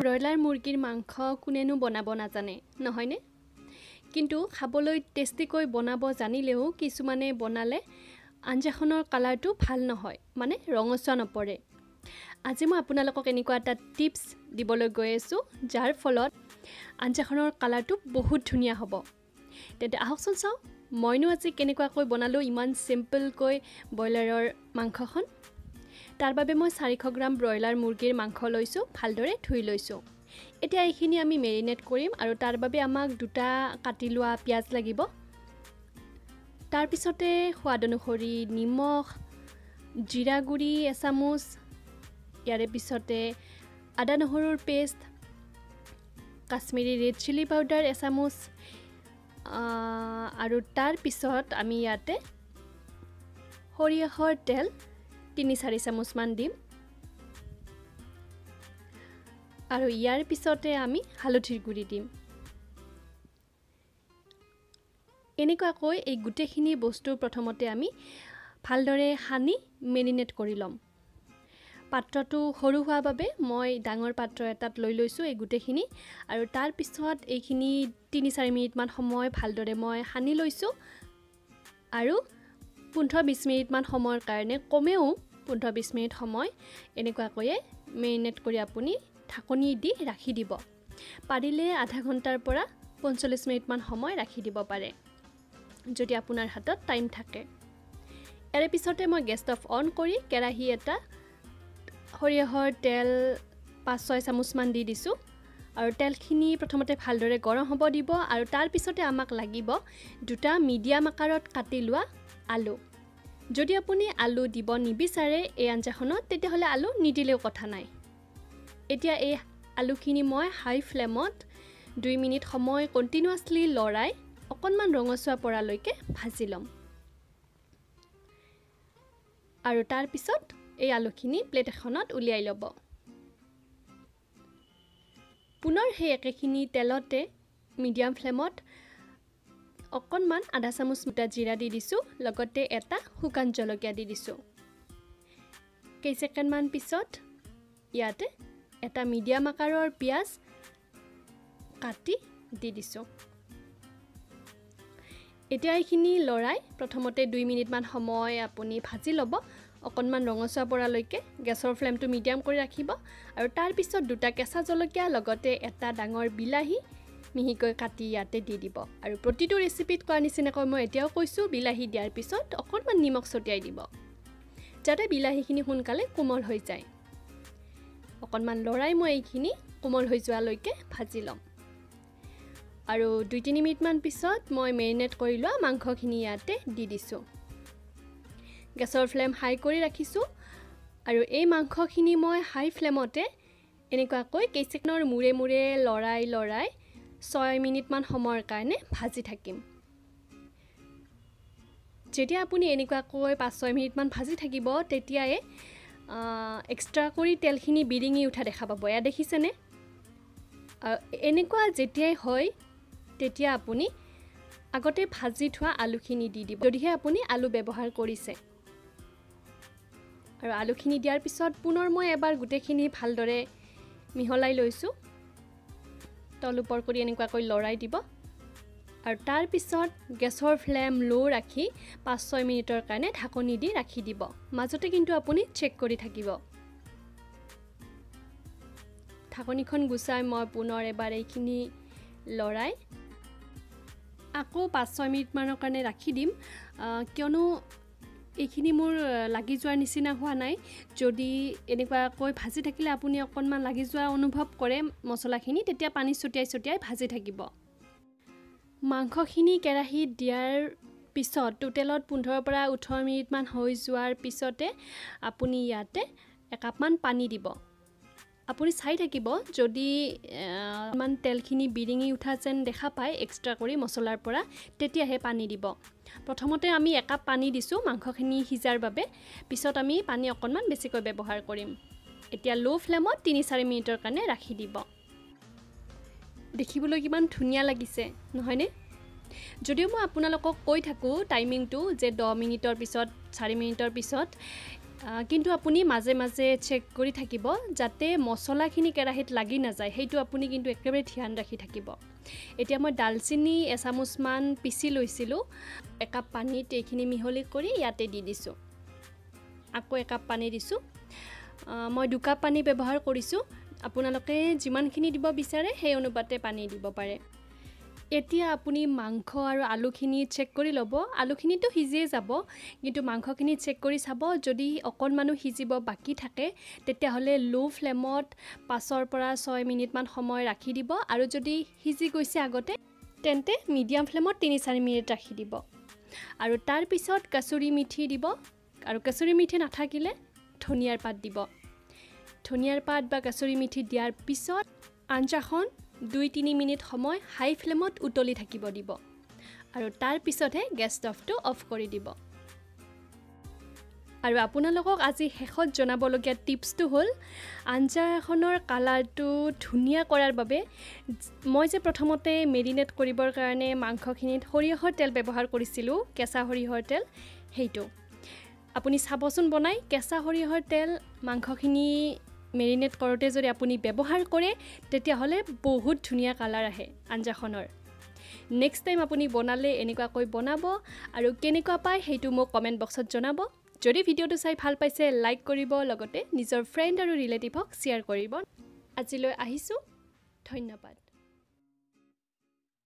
broiler মুৰ্গীৰ মাংস কোনেনো বনাব নাজানে নহয়নে কিন্তু খাবলৈ টেষ্টিকৈ বনাব জানিলেও কিছুমানে বনালে আঞ্জাখনৰ কালাৰটো ভাল নহয় মানে ৰঙচুৱা নপৰে আজি মই আপোনালোকক এনেকুৱা এটা টিপছ দিবলৈ গৈ আছো যাৰ ফলত আঞ্জাখনৰ কালাৰটো বহুত ধুনীয়া হ'ব তেন্তে আহকচোন চাও মইনো আজি কেনেকুৱাকৈ বনালো ইমান সিম্পলকৈ ব্ৰইলাৰৰ মাংসখন তাৰ বাবে মই 400 গ্ৰাম ব্ৰইলাৰ মুৰ্গীৰ মাংস লৈছো ভালদৰে ধুই লৈছো এতিয়া এইখিনি আমি মেৰিনেট কৰিম আৰু তাৰ বাবে আমাক দুটা কাটি লোৱা পিয়াজ লাগিব তাৰ পিছতে সোৱাদ অনুসৰি নিমখ জিৰা গুৰি এচামুচ ইয়াৰে পিছতে আদা নহৰুৰ paste Kashmiri red chilli powder এচামুচ আৰু তাৰ পিছত আমি ইয়াতে সৰিয়হৰ তেল 3-4 চামুচ মান দিম আৰু ইয়াৰ পিছতে আমি হালধিৰ গুৰি দিম এনেকুৱাকৈ এই গুটেখিনি বস্তু প্ৰথমতে আমি ভালদৰে হানি মেৰিনেট কৰি লম পাত্ৰটো সৰু হোৱা বাবে মই ডাঙৰ পাত্ৰ এটাত লৈ লৈছো এই গুটেখিনি আৰু তাৰ পিছত এইখিনি 3-4 মিনিট মান সময় ভালদৰে মই হানি লৈছো আৰু 15-20 মিনিট মান সময়ৰ কাৰণে কমেও 15-20 মিনিট সময় এনেকুৱাকৈ মেৰিনেট কৰি আপুনি ঢাকনি দি ৰাখি দিব পাৰিলে আধা ঘণ্টাৰ পৰা 45 মিনিট মান সময় ৰাখি দিব পাৰে যদি আপোনাৰ হাতত টাইম থাকে ইয়াৰ পিছতে মই গেছ ষ্টভ অন কৰি কেৰাহী এটা সৰিয়হৰ তেল 5-6 চামুচ মান দি দিছো আৰু তেলখিনি প্ৰথমতে ভালদৰে গৰম হ'ব দিব আৰু তাৰ পিছতে আমাক লাগিব দুটা মিডিয়াম আকাৰত কাটি লোৱা আলু যদি আপুনি আলু দিব নিবিচাৰে এই আঞ্জাখনত তেতিয়াহলে আলু নিদিলেও কথা নাই এতিয়া এই আলুখিনি মই হাই ফ্লেমত 2 মিনিট সময় কন্টিনিউয়াছলি লৰাই অকনমান ৰঙচুৱা পৰালৈকে ভাজি লম আৰু তাৰ পিছত এই আলুখিনি প্লেট এখনত উলিয়াই ল'ব পুনৰ সেই একেখিনি তেলতে মিডিয়াম ফ্লেমত অকনমান আধা চামুচ মুটা জিৰা দি দিছো লগতে এটা শুকান জলকীয়া দি দিছো কেই সেকেন্ড মান পিছত ইয়াতে এটা মিডিয়াম আকাৰৰ পিয়াজ কাটি দি দিছো এতিয়া এইখিনি লৰাই প্ৰথমতে 2 মিনিট মান সময় আপুনি ভাজি ল'ব অকনমান ৰঙচুৱা পৰালৈকে গেছৰ ফ্লেমটো মিডিয়াম কৰি ৰাখিব আৰু তাৰ পিছত দুটা কেঁচা জলকীয়া লগতে এটা ডাঙৰ বিলাহী মিহিকৈ কাটি ইয়াতে দি দিব আৰু প্ৰতিটো ৰেচিপিত কোৱা নিচিনাকৈ মই এতিয়াও কৈছো বিলাহী দিয়াৰ পিছত অকনমান নিমখ ছটিয়াই দিব যাতে বিলাহীখিনি সোনকালে কোমল হৈ যায় অকনমান লৰাই মই এইখিনি কোমল হৈ যোৱালৈকে ভাজি লম আৰু 2-3 মিনিট মান পিছত মই মেৰিনেট কৰি লোৱা মাংসখিনি ইয়াতে দি দিছো গেছৰ ফ্লেম হাই কৰি ৰাখিছো আৰু এই মাংসখিনি মই হাই ফ্লেমতে এনেকুৱাকৈ কেইছেকনৰ মুৰে মুৰে লৰাই 6 মিনিট মান সময়ৰ কাৰণে ভাজি থাকিম যেতিয়া আপুনি এনেকুৱাকৈ 5-6 মিনিট মান ভাজি থাকিব তেতিয়াই এক্সট্ৰা কৰি তেলখিনি বিৰিঙি উঠা দেখা পাব এয়া দেখিছেনে এনেকুৱা যেতিয়াই হয় তেতিয়া আপুনি আগতে ভাজি থোৱা আলুখিনি দি দিব যদিহে আপুনি আলু ব্যৱহাৰ কৰিছে আৰু আলুখিনি দিয়াৰ পিছত পুনৰ মই এবাৰ গুটেখিনি ভালদৰে মিহলাই লৈছো তল ওপৰ কৰি এনেকুৱাকৈ লৰাই দিব আৰু তাৰ পিছত গেছৰ ফ্লেম লো ৰাখি 5-6 মিনিটৰ কাৰণে ঢাকনি দি ৰাখি দিব মাজতে কিন্তু আপুনি চেক কৰি থাকিব ঢাকনিখন গুচাই মই পুনৰ এবাৰ এইখিনি লৰাই আকৌ 5-6 মিনিট মানৰ কাৰণে ৰাখি দিম কিয়নো এইখিনি মোৰ লাগি যোৱাৰ নিচিনা হোৱা নাই যদি এনেকুৱাকৈ ভাজি থাকিলে আপুনি অকনমান লাগি যোৱা অনুভৱ কৰে মছলাখিনি তেতিয়া পানী ছটিয়াই ভাজি থাকিব মাংসখিনি কেৰাহীত দিয়াৰ পিছত টোটেলত 15 পৰা 18 মিনিট মান হৈ যোৱাৰ পিছতে আপুনি ইয়াতে একাপমান পানী দিব আপুনি চাই থাকিব যদি মান তেলখিনি বিৰিঙি উঠা যেন দেখা পায় এক্সট্ৰা কৰি মছলাৰ পৰা তেতিয়াহে পানী দিব প্ৰথমতে আমি একাপ পানী দিছো মাংসখিনি সিজাৰ বাবে পিছত আমি পানী অকনমান বেছিকৈ ব্যৱহাৰ কৰিম এতিয়া লো ফ্লেমত 3-4 মিনিটৰ কাৰণে ৰাখি দিব দেখিবলৈ কিমান ধুনীয়া লাগিছে নহয়নে যদিও মই আপোনালোকক কৈ থাকো টাইমিংটো যে 10 মিনিটৰ পিছত 4 মিনিটৰ পিছত কিন্তু আপুনি মাজে মাজে চেক কৰি থাকিব যাতে মছলাখিনি কেৰাহীত লাগি নাযায় সেইটো আপুনি কিন্তু একেবাৰে ধ্যান ৰাখি থাকিব এতিয়া মই দালচিনি এচামুচমান পিচি লৈছিলোঁ একাপ পানীত এইখিনি মিহলি কৰি ইয়াতে দি দিছোঁ আকৌ একাপ পানী দিছোঁ মই 2 কাপ পানী ব্যৱহাৰ কৰিছোঁ আপোনালোকে যিমানখিনি দিব বিচাৰে সেই অনুপাতে পানী দিব পাৰে এতিয়া আপুনি মাংস আৰু আলুখিনি চেক কৰি ল'ব আলুখিনিতো সিজিয়ে যাব কিন্তু মাংসখিনি চেক কৰি চাব যদি অকণমানো সিজিব বাকি থাকে তেতিয়াহ'লে লো ফ্লেমত 5 পৰা 6 মিনিটমান সময় ৰাখি দিব আৰু যদি সিজি গৈছে আগতে তেন্তে মিডিয়াম ফ্লেমত 3-4 মিনিট ৰাখি দিব আৰু তাৰ পিছত কসুৰি মিঠি দিব আৰু কসুৰি মিঠি নাথাকিলে ধনিয়াৰ পাত দিব ধনিয়াৰ পাত বা কসুৰি মিঠি দিয়াৰ পিছত আঞ্জাখন 2-3 মিনিট সময় হাই ফ্লেমত উতলি থাকিব দিব আৰু তাৰ পিছতহে গেছ ষ্টভটো অফ কৰি দিব আৰু আপোনালোকক আজি শেষত জনাবলগীয়া টিপছটো হ'ল আঞ্জাখনৰ কালাৰটো ধুনীয়া কৰাৰ বাবে মই যে প্ৰথমতে মেৰিনেট কৰিবৰ কাৰণে মাংসখিনিত সৰিয়হৰ তেল ব্যৱহাৰ কৰিছিলোঁ কেঁচা সৰিয়হৰ তেল সেইটো আপুনি চাবচোন বনাই কেঁচা সৰিয়হৰ তেল মাংসখিনি মেৰিনেট কৰোঁতে যদি আপুনি ব্যৱহাৰ কৰে তেতিয়াহ'লে বহুত ধুনীয়া কালাৰ আহে আঞ্জাখনৰ নেক্সট টাইম আপুনি বনালে এনেকুৱাকৈ বনাব আৰু কেনেকুৱা পায় সেইটো মোক কমেণ্ট বক্সত জনাব যদি ভিডিঅ'টো চাই ভাল পাইছে লাইক কৰিব লগতে নিজৰ ফ্ৰেণ্ড আৰু ৰিলেটিভক শ্বেয়াৰ কৰিব আজিলৈ আহিছোঁ ধন্যবাদ